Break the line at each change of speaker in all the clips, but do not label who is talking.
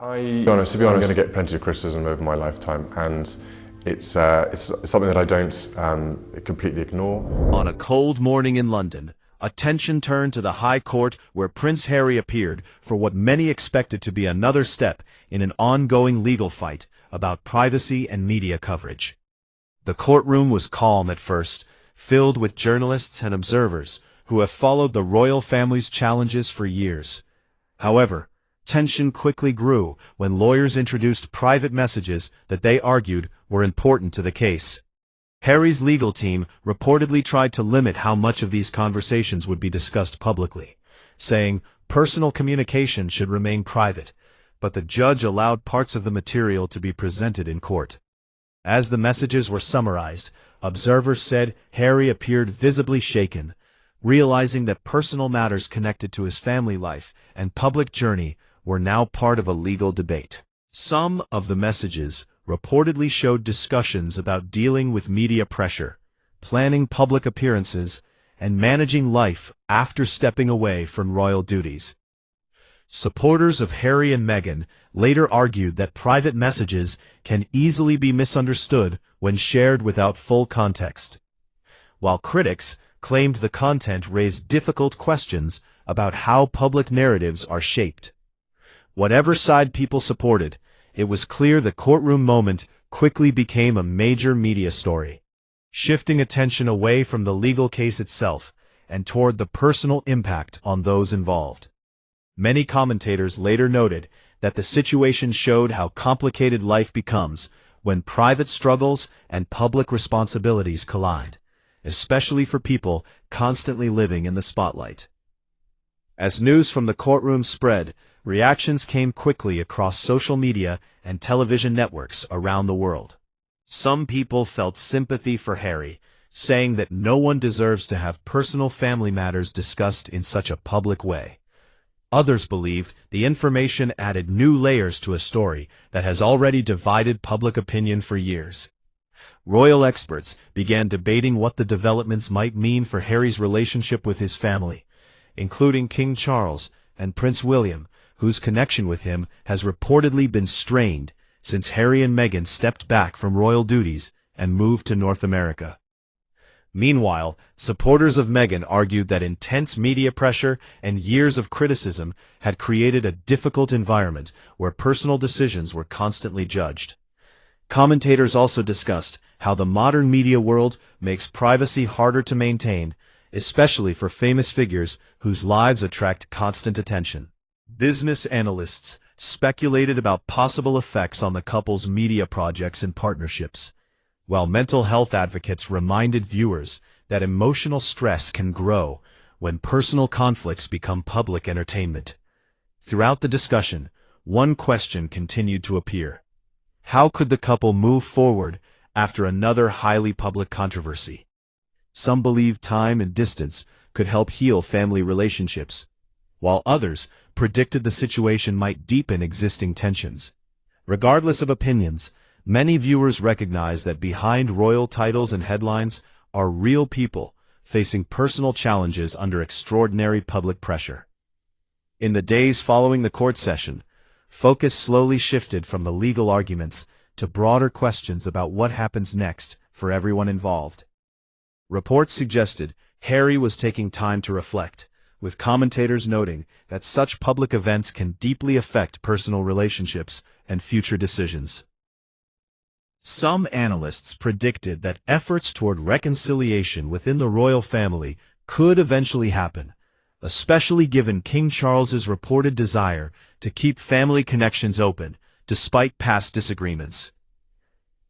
To be honest, I'm going to get plenty of criticism over my lifetime, and it's something that I don't completely ignore.
On a cold morning in London, attention turned to the High Court where Prince Harry appeared for what many expected to be another step in an ongoing legal fight about privacy and media coverage. The courtroom was calm at first, filled with journalists and observers who have followed the royal family's challenges for years. However, tension quickly grew when lawyers introduced private messages that they argued were important to the case. Harry's legal team reportedly tried to limit how much of these conversations would be discussed publicly, saying personal communication should remain private, but the judge allowed parts of the material to be presented in court. As the messages were summarized, observers said Harry appeared visibly shaken, realizing that personal matters connected to his family life and public journey were now part of a legal debate. Some of the messages reportedly showed discussions about dealing with media pressure, planning public appearances, and managing life after stepping away from royal duties. Supporters of Harry and Meghan later argued that private messages can easily be misunderstood when shared without full context, while critics claimed the content raised difficult questions about how public narratives are shaped. Whatever side people supported, it was clear the courtroom moment quickly became a major media story, shifting attention away from the legal case itself and toward the personal impact on those involved. Many commentators later noted that the situation showed how complicated life becomes when private struggles and public responsibilities collide, especially for people constantly living in the spotlight. As news from the courtroom spread, reactions came quickly across social media and television networks around the world. Some people felt sympathy for Harry, saying that no one deserves to have personal family matters discussed in such a public way. Others believed the information added new layers to a story that has already divided public opinion for years. Royal experts began debating what the developments might mean for Harry's relationship with his family, including King Charles and Prince William, whose connection with him has reportedly been strained since Harry and Meghan stepped back from royal duties and moved to North America. Meanwhile, supporters of Meghan argued that intense media pressure and years of criticism had created a difficult environment where personal decisions were constantly judged. Commentators also discussed how the modern media world makes privacy harder to maintain, especially for famous figures whose lives attract constant attention. Business analysts speculated about possible effects on the couple's media projects and partnerships, while mental health advocates reminded viewers that emotional stress can grow when personal conflicts become public entertainment. Throughout the discussion, one question continued to appear. How could the couple move forward after another highly public controversy? Some believed time and distance could help heal family relationships, while others predicted the situation might deepen existing tensions. Regardless of opinions, many viewers recognize that behind royal titles and headlines are real people facing personal challenges under extraordinary public pressure. In the days following the court session, focus slowly shifted from the legal arguments to broader questions about what happens next for everyone involved. Reports suggested Harry was taking time to reflect, with commentators noting that such public events can deeply affect personal relationships and future decisions. Some analysts predicted that efforts toward reconciliation within the royal family could eventually happen, especially given King Charles's reported desire to keep family connections open despite past disagreements.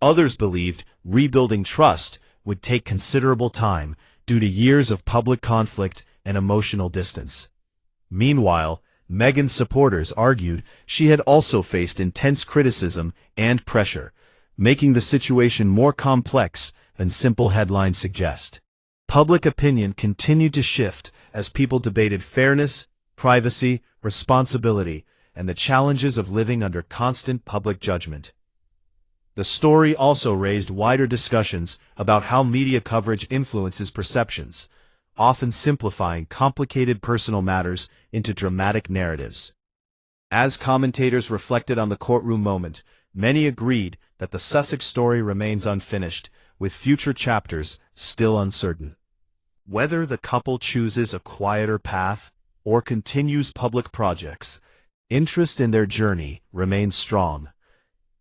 Others believed rebuilding trust would take considerable time due to years of public conflict and emotional distance. Meanwhile, Meghan's supporters argued she had also faced intense criticism and pressure, making the situation more complex than simple headlines suggest. Public opinion continued to shift as people debated fairness, privacy, responsibility, and the challenges of living under constant public judgment. The story also raised wider discussions about how media coverage influences perceptions, often simplifying complicated personal matters into dramatic narratives. As commentators reflected on the courtroom moment, many agreed that the Sussex story remains unfinished, with future chapters still uncertain. Whether the couple chooses a quieter path or continues public projects, interest in their journey remains strong.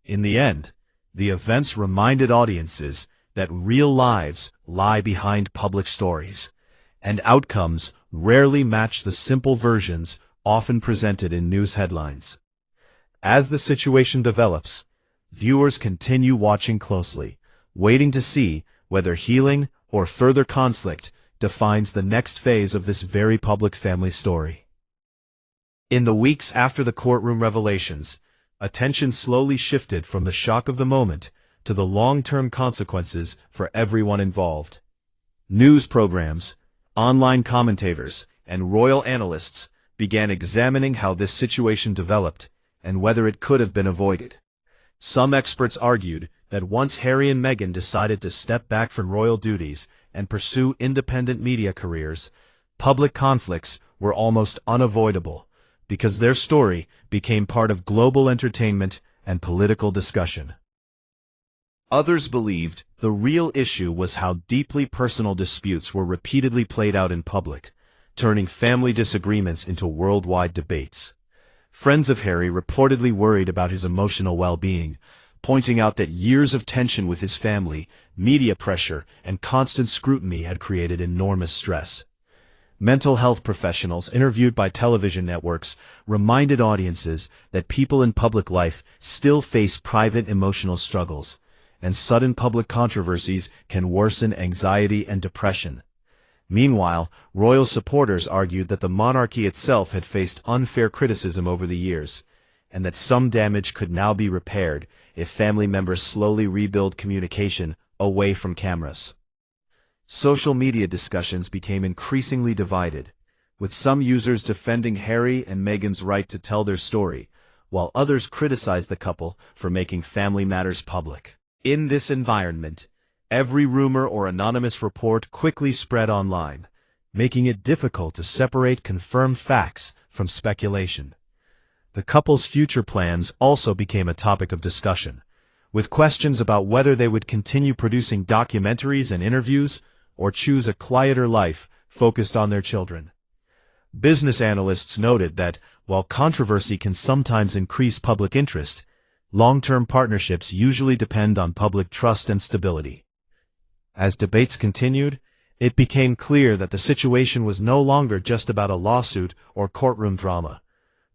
In the end, the events reminded audiences that real lives lie behind public stories, and outcomes rarely match the simple versions often presented in news headlines. As the situation develops, viewers continue watching closely, waiting to see whether healing or further conflict defines the next phase of this very public family story. In the weeks after the courtroom revelations, attention slowly shifted from the shock of the moment to the long-term consequences for everyone involved. News programs, online commentators, and royal analysts began examining how this situation developed and whether it could have been avoided. Some experts argued that once Harry and Meghan decided to step back from royal duties and pursue independent media careers, public conflicts were almost unavoidable, because their story became part of global entertainment and political discussion. Others believed the real issue was how deeply personal disputes were repeatedly played out in public, turning family disagreements into worldwide debates. Friends of Harry reportedly worried about his emotional well-being, pointing out that years of tension with his family, media pressure, and constant scrutiny had created enormous stress. Mental health professionals interviewed by television networks reminded audiences that people in public life still face private emotional struggles, and sudden public controversies can worsen anxiety and depression. Meanwhile, royal supporters argued that the monarchy itself had faced unfair criticism over the years, and that some damage could now be repaired if family members slowly rebuild communication away from cameras. Social media discussions became increasingly divided, with some users defending Harry and Meghan's right to tell their story, while others criticized the couple for making family matters public. In this environment, every rumor or anonymous report quickly spread online, making it difficult to separate confirmed facts from speculation. The couple's future plans also became a topic of discussion, with questions about whether they would continue producing documentaries and interviews or choose a quieter life focused on their children. Business analysts noted that, while controversy can sometimes increase public interest, long-term partnerships usually depend on public trust and stability. As debates continued, it became clear that the situation was no longer just about a lawsuit or courtroom drama,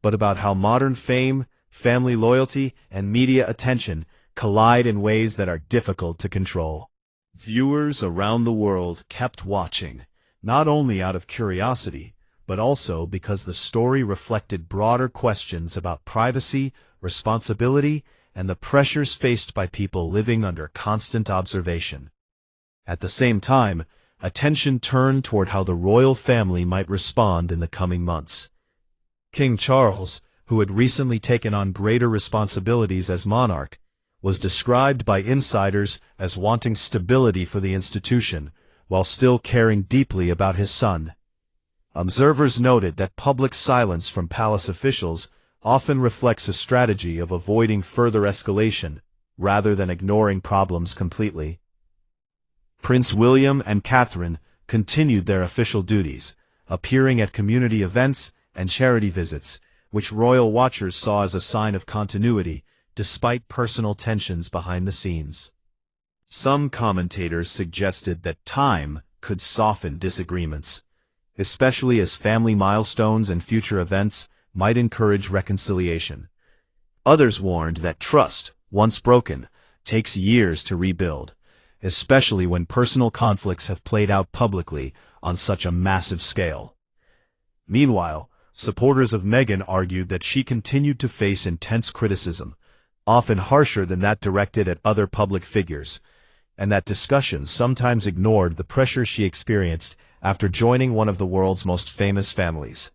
but about how modern fame, family loyalty, and media attention collide in ways that are difficult to control. Viewers around the world kept watching, not only out of curiosity, but also because the story reflected broader questions about privacy, responsibility, and the pressures faced by people living under constant observation. At the same time, attention turned toward how the royal family might respond in the coming months. King Charles, who had recently taken on greater responsibilities as monarch, was described by insiders as wanting stability for the institution, while still caring deeply about his son. Observers noted that public silence from palace officials often reflects a strategy of avoiding further escalation, rather than ignoring problems completely. Prince William and Catherine continued their official duties, appearing at community events and charity visits, which royal watchers saw as a sign of continuity, despite personal tensions behind the scenes. Some commentators suggested that time could soften disagreements, especially as family milestones and future events might encourage reconciliation. Others warned that trust, once broken, takes years to rebuild, especially when personal conflicts have played out publicly on such a massive scale. Meanwhile, supporters of Meghan argued that she continued to face intense criticism, often harsher than that directed at other public figures, and that discussions sometimes ignored the pressure she experienced after joining one of the world's most famous families.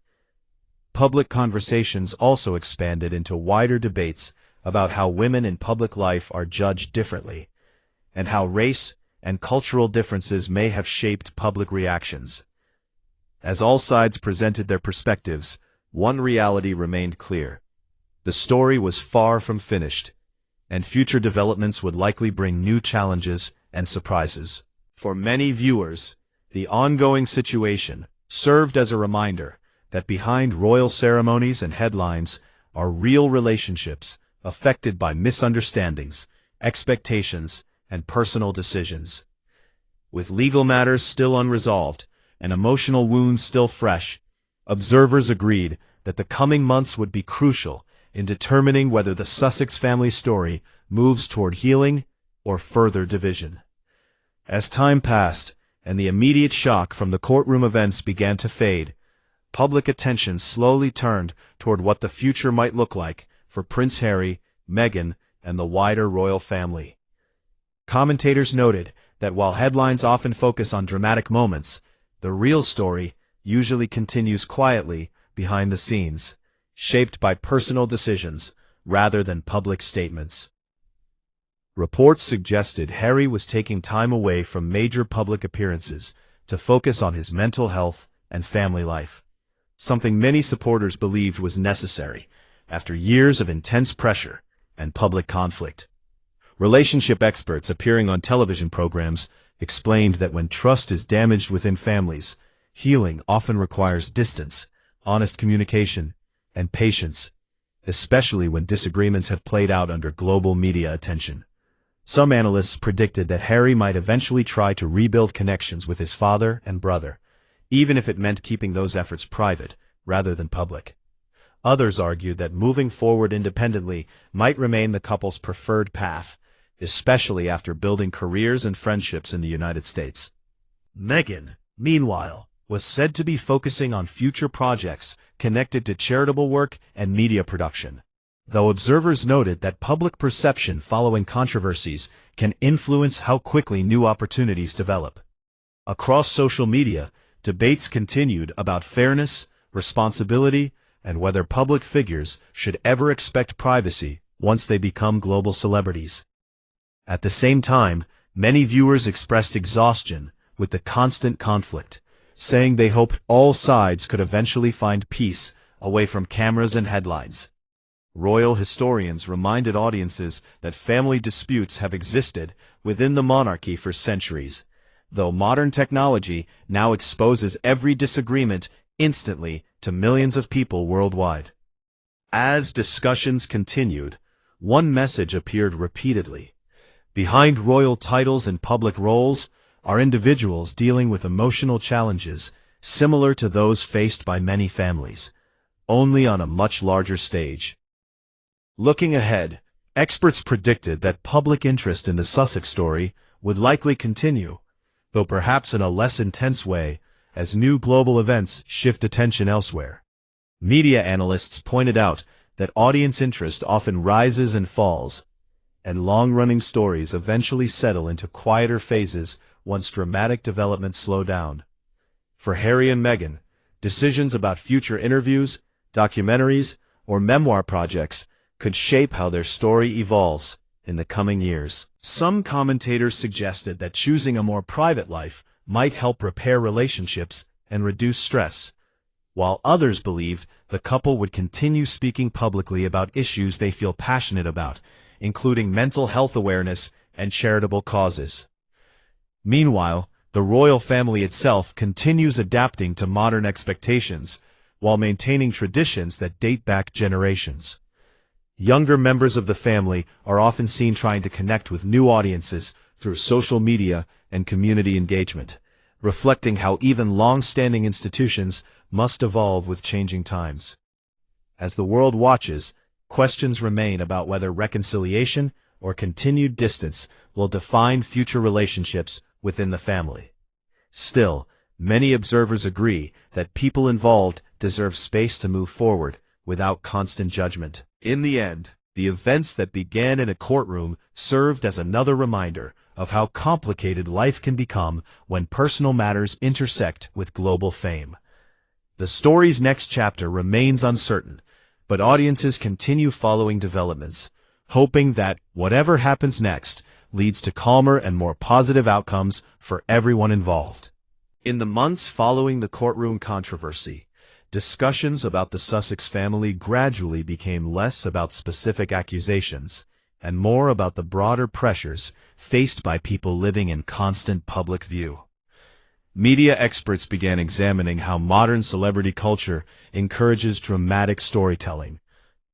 Public conversations also expanded into wider debates about how women in public life are judged differently, and how race and cultural differences may have shaped public reactions. As all sides presented their perspectives, one reality remained clear: the story was far from finished, and future developments would likely bring new challenges and surprises. For many viewers, the ongoing situation served as a reminder that behind royal ceremonies and headlines are real relationships affected by misunderstandings, expectations, and personal decisions. With legal matters still unresolved and emotional wounds still fresh, observers agreed that the coming months would be crucial in determining whether the Sussex family story moves toward healing or further division. As time passed and the immediate shock from the courtroom events began to fade, public attention slowly turned toward what the future might look like for Prince Harry, Meghan, and the wider royal family. Commentators noted that while headlines often focus on dramatic moments, the real story usually continues quietly behind the scenes, shaped by personal decisions rather than public statements. Reports suggested Harry was taking time away from major public appearances to focus on his mental health and family life, something many supporters believed was necessary after years of intense pressure and public conflict. Relationship experts appearing on television programs explained that when trust is damaged within families, healing often requires distance, honest communication, and patience, especially when disagreements have played out under global media attention. Some analysts predicted that Harry might eventually try to rebuild connections with his father and brother, even if it meant keeping those efforts private rather than public. Others argued that moving forward independently might remain the couple's preferred path, especially after building careers and friendships in the United States. Meghan, meanwhile, was said to be focusing on future projects connected to charitable work and media production, though observers noted that public perception following controversies can influence how quickly new opportunities develop. Across social media, debates continued about fairness, responsibility, and whether public figures should ever expect privacy once they become global celebrities. At the same time, many viewers expressed exhaustion with the constant conflict, saying they hoped all sides could eventually find peace away from cameras and headlines. Royal historians reminded audiences that family disputes have existed within the monarchy for centuries, though modern technology now exposes every disagreement instantly to millions of people worldwide. As discussions continued, one message appeared repeatedly. Behind royal titles and public roles are individuals dealing with emotional challenges similar to those faced by many families, only on a much larger stage. Looking ahead, experts predicted that public interest in the Sussex story would likely continue, though perhaps in a less intense way, as new global events shift attention elsewhere. Media analysts pointed out that audience interest often rises and falls, and long-running stories eventually settle into quieter phases once dramatic developments slow down. For Harry and Meghan, decisions about future interviews, documentaries, or memoir projects could shape how their story evolves in the coming years. Some commentators suggested that choosing a more private life might help repair relationships and reduce stress, while others believed the couple would continue speaking publicly about issues they feel passionate about, including mental health awareness and charitable causes. Meanwhile, the royal family itself continues adapting to modern expectations while maintaining traditions that date back generations. Younger members of the family are often seen trying to connect with new audiences through social media and community engagement, reflecting how even long-standing institutions must evolve with changing times. As the world watches, questions remain about whether reconciliation or continued distance will define future relationships within the family. Still, many observers agree that people involved deserve space to move forward without constant judgment. In the end, the events that began in a courtroom served as another reminder of how complicated life can become when personal matters intersect with global fame. The story's next chapter remains uncertain, but audiences continue following developments, hoping that whatever happens next leads to calmer and more positive outcomes for everyone involved. In the months following the courtroom controversy, discussions about the Sussex family gradually became less about specific accusations and more about the broader pressures faced by people living in constant public view. Media experts began examining how modern celebrity culture encourages dramatic storytelling,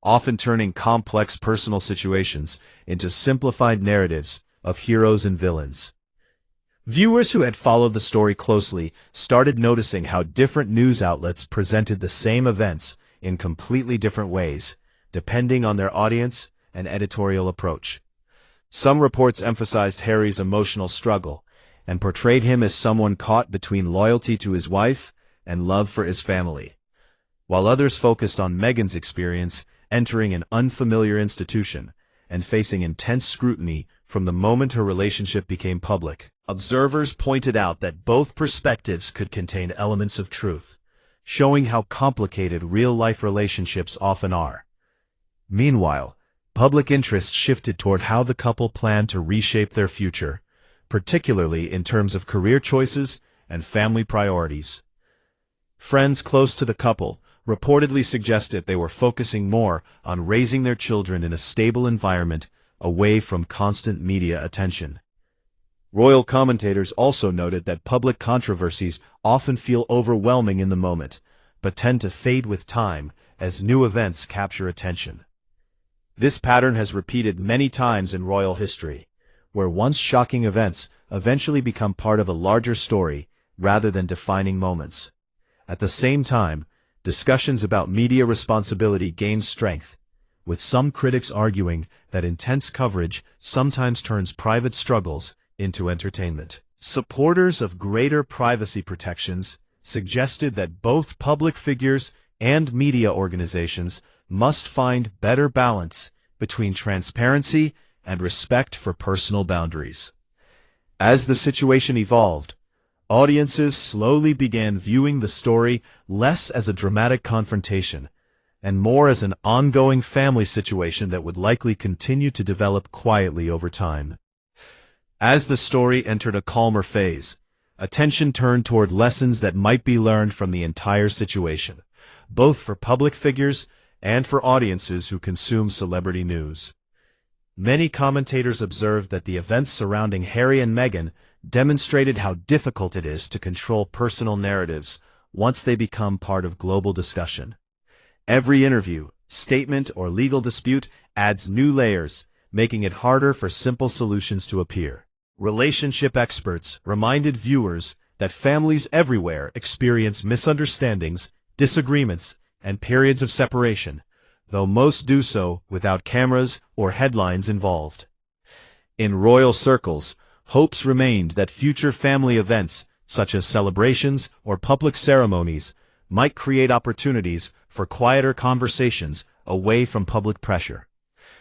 often turning complex personal situations into simplified narratives of heroes and villains. Viewers who had followed the story closely started noticing how different news outlets presented the same events in completely different ways, depending on their audience and editorial approach. Some reports emphasized Harry's emotional struggle and portrayed him as someone caught between loyalty to his wife and love for his family, while others focused on Meghan's experience entering an unfamiliar institution and facing intense scrutiny from the moment her relationship became public. Observers pointed out that both perspectives could contain elements of truth, showing how complicated real-life relationships often are. Meanwhile, public interest shifted toward how the couple planned to reshape their future, particularly in terms of career choices and family priorities. Friends close to the couple reportedly suggested they were focusing more on raising their children in a stable environment away from constant media attention. Royal commentators also noted that public controversies often feel overwhelming in the moment, but tend to fade with time as new events capture attention. This pattern has repeated many times in royal history, where once shocking events eventually become part of a larger story rather than defining moments. At the same time, discussions about media responsibility gain strength, with some critics arguing that intense coverage sometimes turns private struggles into entertainment. Supporters of greater privacy protections suggested that both public figures and media organizations must find better balance between transparency and respect for personal boundaries. As the situation evolved, audiences slowly began viewing the story less as a dramatic confrontation and more as an ongoing family situation that would likely continue to develop quietly over time. As the story entered a calmer phase, attention turned toward lessons that might be learned from the entire situation, both for public figures and for audiences who consume celebrity news. Many commentators observed that the events surrounding Harry and Meghan demonstrated how difficult it is to control personal narratives once they become part of global discussion. Every interview, statement, or legal dispute adds new layers, making it harder for simple solutions to appear. Relationship experts reminded viewers that families everywhere experience misunderstandings, disagreements, and periods of separation, though most do so without cameras or headlines involved. In royal circles, hopes remained that future family events, such as celebrations or public ceremonies, might create opportunities for quieter conversations away from public pressure.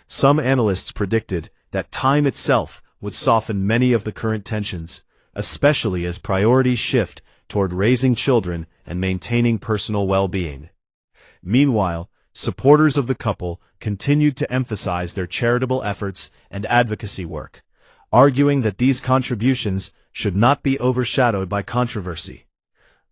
Some analysts predicted that time itself would soften many of the current tensions, especially as priorities shift toward raising children and maintaining personal well-being. Meanwhile, supporters of the couple continued to emphasize their charitable efforts and advocacy work, arguing that these contributions should not be overshadowed by controversy.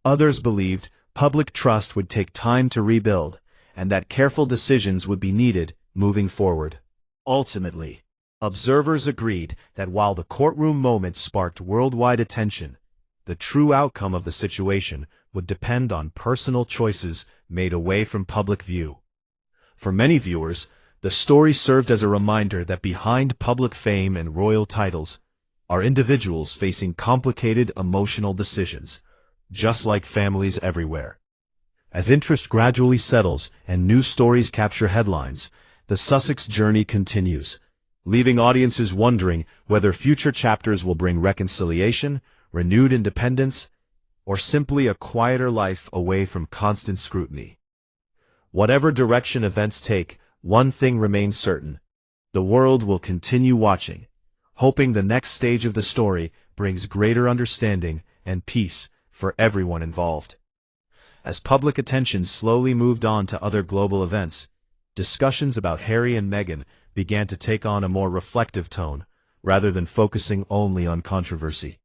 Others believed public trust would take time to rebuild, and that careful decisions would be needed moving forward. Ultimately, observers agreed that while the courtroom moment sparked worldwide attention, the true outcome of the situation would depend on personal choices made away from public view. For many viewers, the story served as a reminder that behind public fame and royal titles are individuals facing complicated emotional decisions, just like families everywhere. As interest gradually settles and new stories capture headlines, the Sussex journey continues, leaving audiences wondering whether future chapters will bring reconciliation, renewed independence, or simply a quieter life away from constant scrutiny. Whatever direction events take, one thing remains certain: the world will continue watching, hoping the next stage of the story brings greater understanding and peace for everyone involved. As public attention slowly moved on to other global events, discussions about Harry and Meghan began to take on a more reflective tone, rather than focusing only on controversy.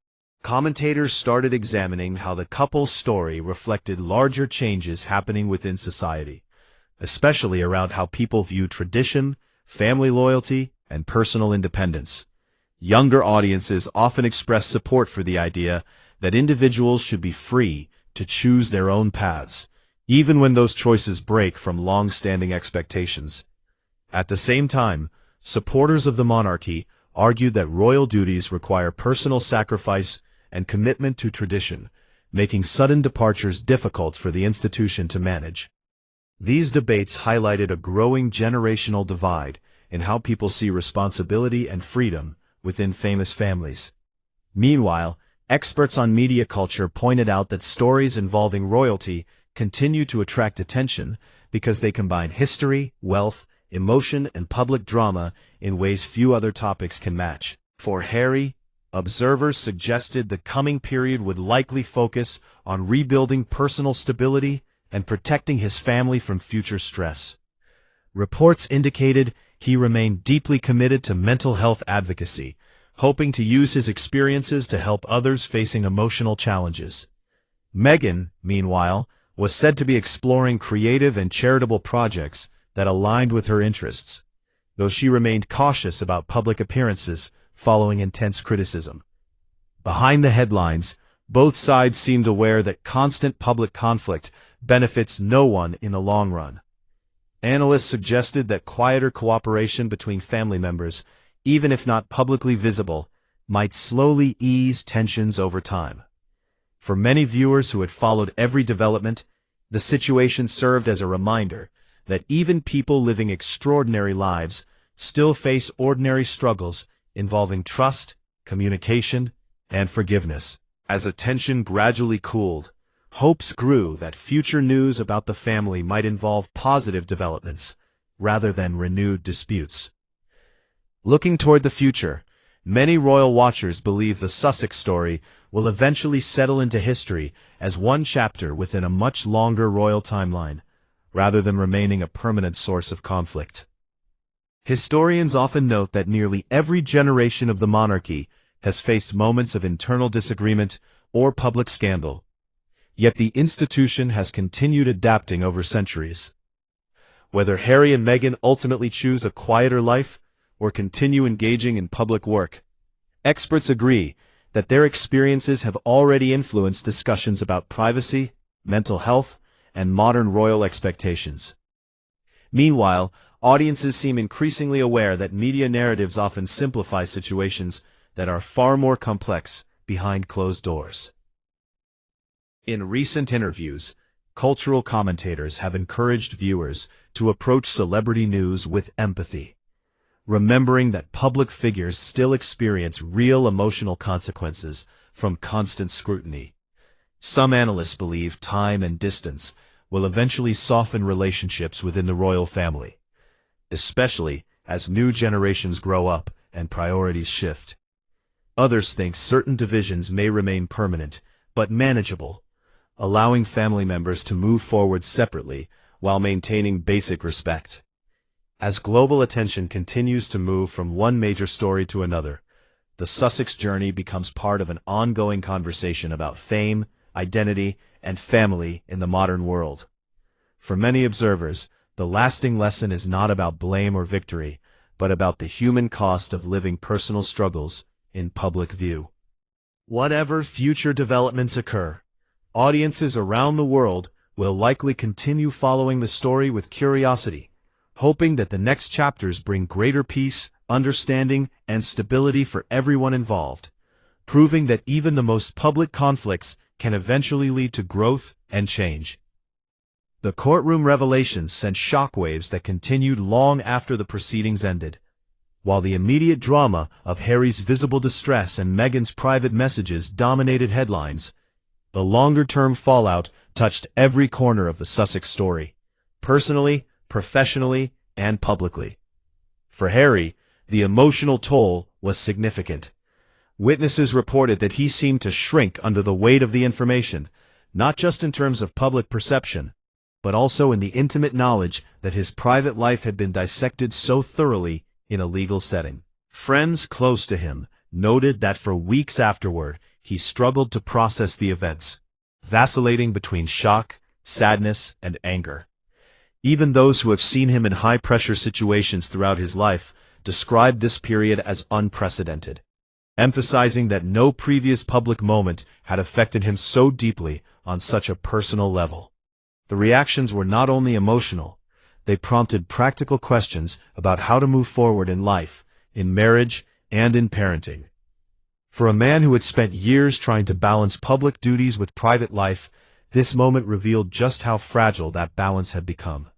commentators started examining how the couple's story reflected larger changes happening within society, especially around how people view tradition, family loyalty, and personal independence. Younger audiences often express support for the idea that individuals should be free to choose their own paths, even when those choices break from long-standing expectations. At the same time, supporters of the monarchy argued that royal duties require personal sacrifice and commitment to tradition, making sudden departures difficult for the institution to manage. These debates highlighted a growing generational divide in how people see responsibility and freedom within famous families. Meanwhile, experts on media culture pointed out that stories involving royalty continue to attract attention because they combine history, wealth, emotion, and public drama in ways few other topics can match. For Harry, observers suggested the coming period would likely focus on rebuilding personal stability and protecting his family from future stress. Reports indicated he remained deeply committed to mental health advocacy, hoping to use his experiences to help others facing emotional challenges. Meghan, meanwhile, was said to be exploring creative and charitable projects that aligned with her interests, though she remained cautious about public appearances following intense criticism. Behind the headlines, both sides seemed aware that constant public conflict benefits no one in the long run. Analysts suggested that quieter cooperation between family members, even if not publicly visible, might slowly ease tensions over time. For many viewers who had followed every development, the situation served as a reminder that even people living extraordinary lives still face ordinary struggles involving trust, communication, and forgiveness. As attention gradually cooled, hopes grew that future news about the family might involve positive developments rather than renewed disputes. Looking toward the future, many royal watchers believe the Sussex story will eventually settle into history as one chapter within a much longer royal timeline, rather than remaining a permanent source of conflict. Historians often note that nearly every generation of the monarchy has faced moments of internal disagreement or public scandal, yet the institution has continued adapting over centuries. Whether Harry and Meghan ultimately choose a quieter life or continue engaging in public work, experts agree that their experiences have already influenced discussions about privacy, mental health, and modern royal expectations. Meanwhile, audiences seem increasingly aware that media narratives often simplify situations that are far more complex behind closed doors. In recent interviews, cultural commentators have encouraged viewers to approach celebrity news with empathy, remembering that public figures still experience real emotional consequences from constant scrutiny. Some analysts believe time and distance will eventually soften relationships within the royal family, especially as new generations grow up and priorities shift. Others think certain divisions may remain permanent, but manageable, allowing family members to move forward separately while maintaining basic respect. As global attention continues to move from one major story to another, the Sussex journey becomes part of an ongoing conversation about fame, identity, and family in the modern world. For many observers, the lasting lesson is not about blame or victory, but about the human cost of living personal struggles in public view. Whatever future developments occur, audiences around the world will likely continue following the story with curiosity, hoping that the next chapters bring greater peace, understanding, and stability for everyone involved, proving that even the most public conflicts can eventually lead to growth and change. The courtroom revelations sent shockwaves that continued long after the proceedings ended. While the immediate drama of Harry's visible distress and Meghan's private messages dominated headlines, the longer-term fallout touched every corner of the Sussex story, personally, professionally, and publicly. For Harry, the emotional toll was significant. Witnesses reported that he seemed to shrink under the weight of the information, not just in terms of public perception, but also in the intimate knowledge that his private life had been dissected so thoroughly in a legal setting. Friends close to him noted that for weeks afterward, he struggled to process the events, vacillating between shock, sadness, and anger. Even those who have seen him in high-pressure situations throughout his life described this period as unprecedented, emphasizing that no previous public moment had affected him so deeply on such a personal level. The reactions were not only emotional, they prompted practical questions about how to move forward in life, in marriage, and in parenting. For a man who had spent years trying to balance public duties with private life, this moment revealed just how fragile that balance had become.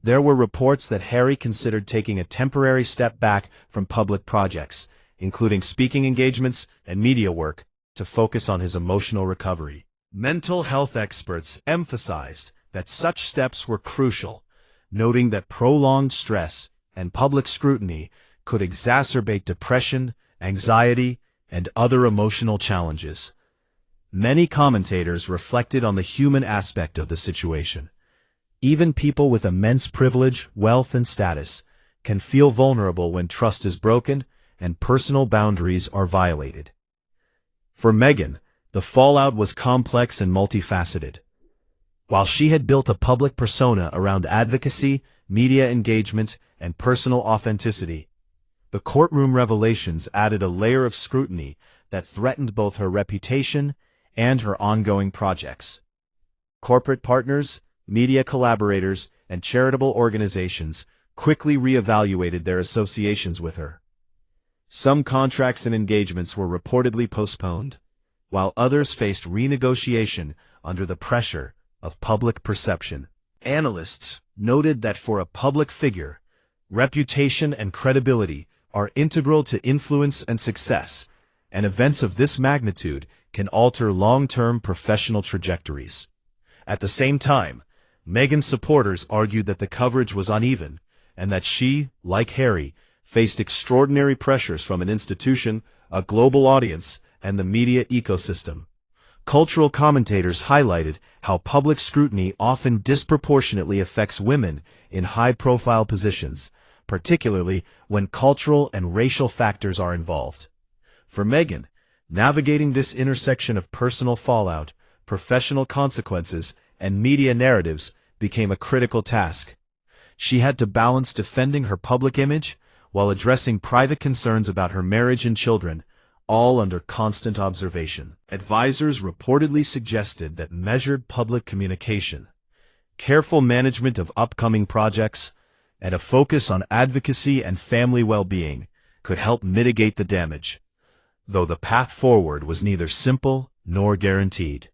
There were reports that Harry considered taking a temporary step back from public projects, including speaking engagements and media work, to focus on his emotional recovery. Mental health experts emphasized that such steps were crucial, noting that prolonged stress and public scrutiny could exacerbate depression, anxiety, and other emotional challenges. Many commentators reflected on the human aspect of the situation. Even people with immense privilege, wealth, and status can feel vulnerable when trust is broken and personal boundaries are violated. For Meghan, the fallout was complex and multifaceted. While she had built a public persona around advocacy, media engagement, and personal authenticity, the courtroom revelations added a layer of scrutiny that threatened both her reputation and her ongoing projects. Corporate partners, media collaborators, and charitable organizations quickly reevaluated their associations with her. Some contracts and engagements were reportedly postponed, while others faced renegotiation under the pressure of public perception. Analysts noted that for a public figure, reputation and credibility are integral to influence and success, and events of this magnitude can alter long-term professional trajectories. At the same time, Meghan's supporters argued that the coverage was uneven, and that she, like Harry, faced extraordinary pressures from an institution, a global audience, and the media ecosystem. Cultural commentators highlighted how public scrutiny often disproportionately affects women in high-profile positions, particularly when cultural and racial factors are involved. For Meghan, navigating this intersection of personal fallout, professional consequences, and media narratives became a critical task. She had to balance defending her public image while addressing private concerns about her marriage and children, all under constant observation. Advisors reportedly suggested that measured public communication, careful management of upcoming projects, and a focus on advocacy and family well-being could help mitigate the damage, though the path forward was neither simple nor guaranteed.